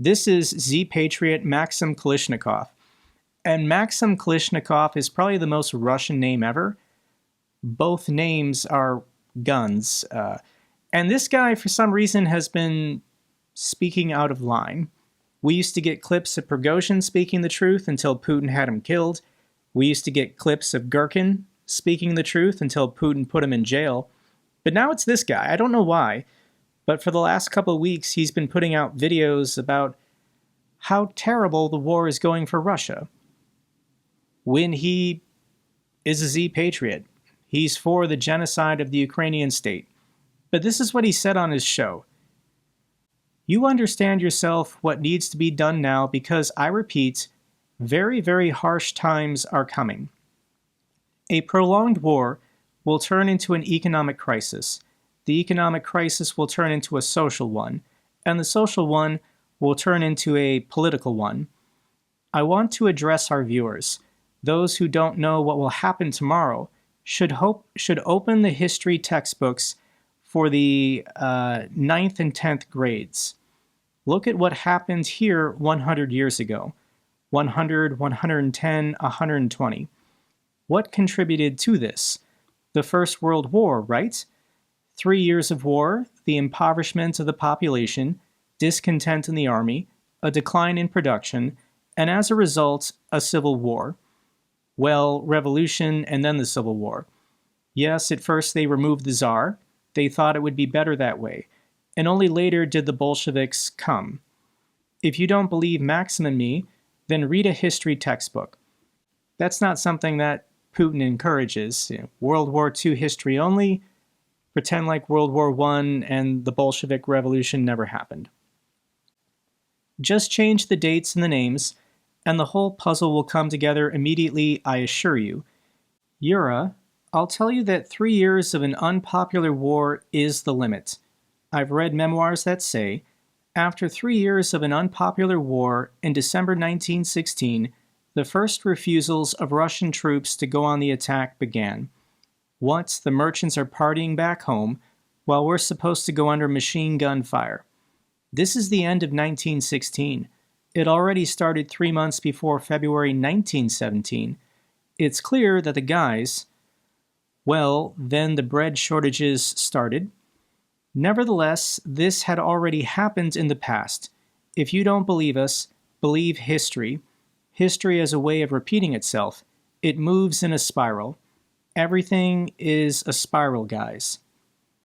This is Z-Patriot Maksim Kalashnikov. And Maksim Kalashnikov is probably the most Russian name ever. Both names are guns. And this guy, for some reason, has been speaking out of line. We used to get clips of Prigozhin speaking the truth until Putin had him killed. We used to get clips of Gherkin speaking the truth until Putin put him in jail. But now it's this guy. I don't know why. But for the last couple of weeks, he's been putting out videos about how terrible the war is going for Russia. When he is a Z-Patriot. He's for the genocide of the Ukrainian state. But this is what he said on his show. You understand yourself what needs to be done now because, I repeat, very, very harsh times are coming. A prolonged war will turn into an economic crisis. The economic crisis will turn into a social one, and the social one will turn into a political one. I want to address our viewers. Those who don't know what will happen tomorrow should open the history textbooks for the 9th and 10th grades. Look at what happened here 100 years ago. 100, 110, 120. What contributed to this? The First World War, right? 3 years of war, the impoverishment of the population, discontent in the army, a decline in production, and as a result, a civil war. Well, revolution and then the Civil War. Yes, at first they removed the Tsar. They thought it would be better that way. And only later did the Bolsheviks come. If you don't believe Maksim and me, then read a history textbook. That's not something that Putin encourages. World War II history only. Pretend like World War I and the Bolshevik Revolution never happened. Just change the dates and the names, and the whole puzzle will come together immediately, I assure you. Yura, I'll tell you that 3 years of an unpopular war is the limit. I've read memoirs that say, after 3 years of an unpopular war in December 1916, the first refusals of Russian troops to go on the attack began. What, the merchants are partying back home, while we're supposed to go under machine gun fire. This is the end of 1916. It already started 3 months before February 1917. It's clear that the guys, well, then the bread shortages started. Nevertheless, this had already happened in the past. If you don't believe us, believe history. History as a way of repeating itself. It moves in a spiral. Everything is a spiral, guys.